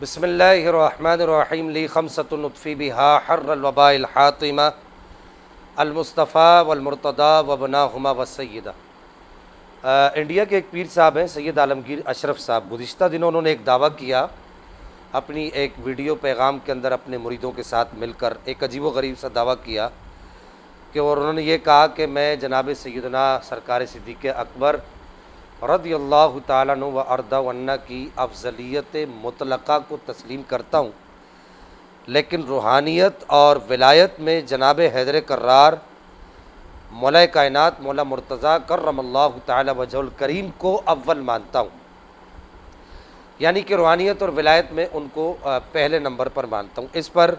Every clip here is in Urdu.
بسم اللہ الرحمن الرحیم لی خمسۃ نطفی بہا حر الوباء الحاطمہ المصطفیٰ والمرتضیٰ وبناہما والسیدہ۔ انڈیا کے ایک پیر صاحب ہیں سید عالمگیر اشرف صاحب۔ گزشتہ دنوں انہوں نے ایک دعویٰ کیا اپنی ایک ویڈیو پیغام کے اندر اپنے مریدوں کے ساتھ مل کر، ایک عجیب و غریب سا دعویٰ کیا کہ اور انہوں نے یہ کہا کہ میں جناب سیدنا سرکار صدیق اکبر رضی اللہ تعالیٰ عنہ و ارضہ عنہ کی افضلیت مطلقہ کو تسلیم کرتا ہوں، لیکن روحانیت اور ولایت میں جناب حیدر کرار مولا کائنات مولا مرتضیٰ کرم اللہ تعالیٰ وجہ الکریم کو اول مانتا ہوں، یعنی کہ روحانیت اور ولایت میں ان کو پہلے نمبر پر مانتا ہوں۔ اس پر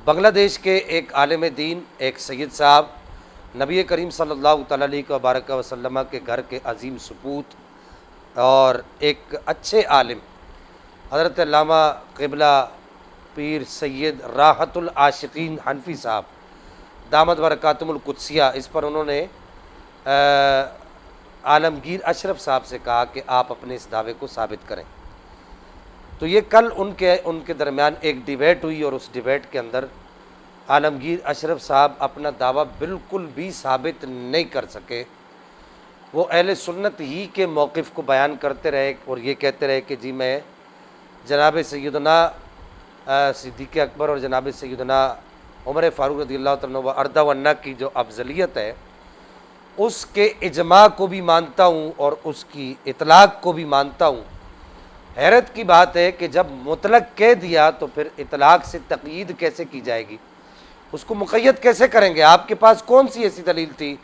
بنگلہ دیش کے ایک عالم دین، ایک سید صاحب، نبی کریم صلی اللہ تعالیٰ علیہ وبارک وسلم کے گھر کے عظیم سپوت اور ایک اچھے عالم حضرت علامہ قبلہ پیر سید راحت العاشقین حنفی صاحب دامت برکاتہم القدسیہ، اس پر انہوں نے عالمگیر اشرف صاحب سے کہا کہ آپ اپنے اس دعوے کو ثابت کریں۔ تو یہ کل ان کے درمیان ایک ڈیبیٹ ہوئی، اور اس ڈیبیٹ کے اندر عالمگیر اشرف صاحب اپنا دعویٰ بالکل بھی ثابت نہیں کر سکے۔ وہ اہل سنت ہی کے موقف کو بیان کرتے رہے اور یہ کہتے رہے کہ جی میں جناب سیدنا صدیق اکبر اور جناب سیدنا عمر فاروق رضی اللہ تعالیٰ عنہ و ارضہ عنہ کی جو افضلیت ہے اس کے اجماع کو بھی مانتا ہوں اور اس کی اطلاق کو بھی مانتا ہوں۔ حیرت کی بات ہے کہ جب مطلق کہہ دیا تو پھر اطلاق سے تقیید کیسے کی جائے گی، اس کو مقید کیسے کریں گے؟ آپ کے پاس کون سی ایسی دلیل تھی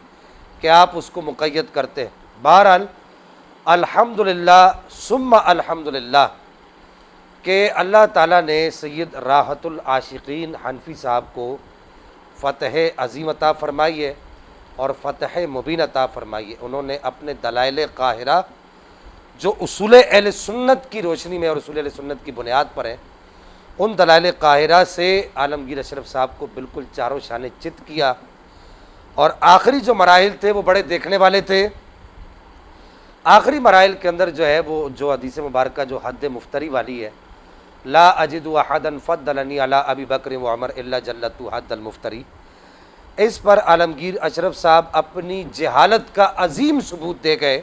کہ آپ اس کو مقید کرتے ہیں؟ بہرحال الحمدللہ ثم الحمدللہ کہ اللہ تعالیٰ نے سید راحت العاشقین حنفی صاحب کو فتح عظیم عطا فرمائی ہے اور فتح مبین عطا فرمائی ہے۔ انہوں نے اپنے دلائل قاہرہ جو اصول اہل سنت کی روشنی میں اور اصول اہل سنت کی بنیاد پر ہیں، ان دلائل قاہرہ سے عالمگیر اشرف صاحب کو بالکل چاروں شانے چت کیا، اور آخری جو مراحل تھے وہ بڑے دیکھنے والے تھے۔ آخری مراحل کے اندر جو ہے وہ جو حدیث مبارکہ جو حد مفتری والی ہے، لا اجد احدا فضلنی علی ابی بکر و عمر الا جلت حد المفتری، اس پر عالمگیر اشرف صاحب اپنی جہالت کا عظیم ثبوت دے گئے،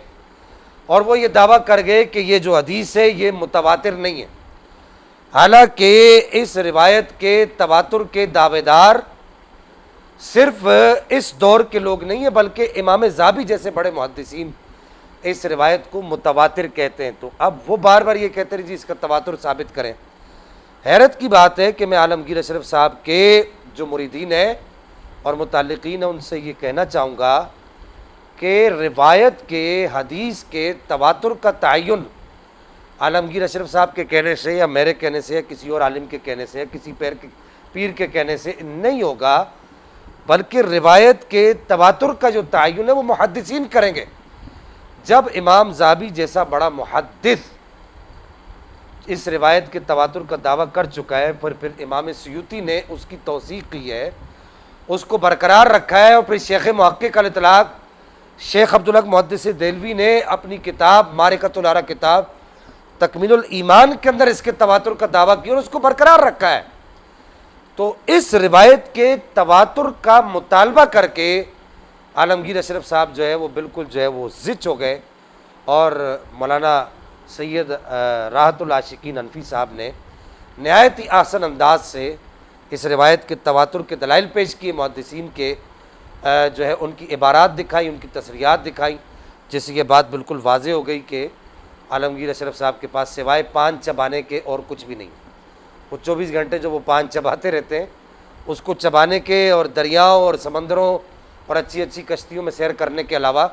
اور وہ یہ دعویٰ کر گئے کہ یہ جو حدیث ہے یہ متواتر نہیں ہے، حالانکہ اس روایت کے تواتر کے دعوے دار صرف اس دور کے لوگ نہیں ہیں، بلکہ امام ذہبی جیسے بڑے محدثین اس روایت کو متواتر کہتے ہیں۔ تو اب وہ بار بار یہ کہتے ہیں جی اس کا تواتر ثابت کریں۔ حیرت کی بات ہے کہ میں عالمگیر اشرف صاحب کے جو مریدین ہیں اور متعلقین ہیں ان سے یہ کہنا چاہوں گا کہ روایت کے حدیث کے تواتر کا تعین عالمگیر اشرف صاحب کے کہنے سے یا میرے کہنے سے یا کسی اور عالم کے کہنے سے یا کسی پیر کے کہنے سے نہیں ہوگا، بلکہ روایت کے تواتر کا جو تعین ہے وہ محدثین کریں گے۔ جب امام ذہبی جیسا بڑا محدث اس روایت کے تواتر کا دعویٰ کر چکا ہے، پھر امام سیوطی نے اس کی توثیق کی ہے، اس کو برقرار رکھا ہے، اور پھر شیخ محقق الاطلاق شیخ عبدالحق محدث دہلوی نے اپنی کتاب معرکۃ الآراء کتاب تکمیل الایمان کے اندر اس کے تواتر کا دعویٰ کیا اور اس کو برقرار رکھا ہے۔ تو اس روایت کے تواتر کا مطالبہ کر کے عالمگیر اشرف صاحب جو ہے وہ بالکل جو ہے وہ زچ ہو گئے، اور مولانا سید راحت العاشقین حنفی صاحب نے نہایت ہی آسن انداز سے اس روایت کے تواتر کے دلائل پیش کیے، محدثین کے جو ہے ان کی عبارات دکھائی، ان کی تصریحات دکھائی، جس سے یہ بات بالکل واضح ہو گئی کہ عالمگیر اشرف صاحب کے پاس سوائے پان چبانے کے اور کچھ بھی نہیں۔ وہ 24 گھنٹے جو وہ پان چباتے رہتے ہیں، اس کو چبانے کے اور دریاؤں اور سمندروں اور اچھی اچھی کشتیوں میں سیر کرنے کے علاوہ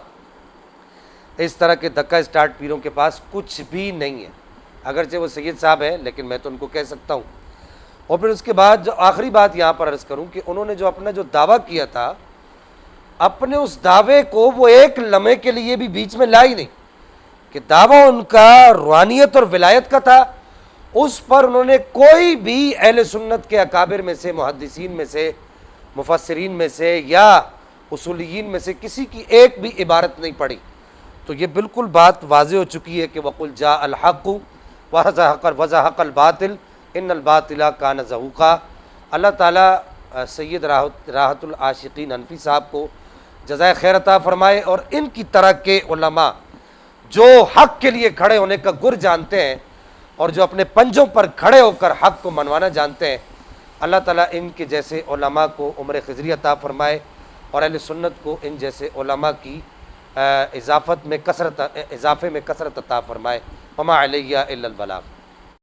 اس طرح کے دھکا اسٹارٹ پیروں کے پاس کچھ بھی نہیں ہے، اگرچہ وہ سید صاحب ہیں لیکن میں تو ان کو کہہ سکتا ہوں۔ اور پھر اس کے بعد جو آخری بات یہاں پر عرض کروں کہ انہوں نے جو اپنا جو دعویٰ کیا تھا، اپنے اس دعوے کو وہ ایک لمحے کے لیے بھی بیچ میں لائی نہیں کہ دعویٰ ان کا روحانیت اور ولایت کا تھا، اس پر انہوں نے کوئی بھی اہل سنت کے اکابر میں سے، محدثین میں سے، مفسرین میں سے یا اصولیین میں سے کسی کی ایک بھی عبارت نہیں پڑھی۔ تو یہ بالکل بات واضح ہو چکی ہے کہ وَقُلْ جَاءَ الْحَقُّ وزحق الباطل ان الباطل کان زہوقا۔ اللہ تعالیٰ سید راحت العاشقین حنفی صاحب کو جزائے خیر عطا فرمائے، اور ان کی طرح کے علماء جو حق کے لیے کھڑے ہونے کا گر جانتے ہیں اور جو اپنے پنجوں پر کھڑے ہو کر حق کو منوانا جانتے ہیں، اللہ تعالیٰ ان کے جیسے علماء کو عمر خضری عطا فرمائے، اور اہل سنت کو ان جیسے علماء کی اضافے میں کثرت عطا فرمائے۔ وما علیہ الا البلاغ۔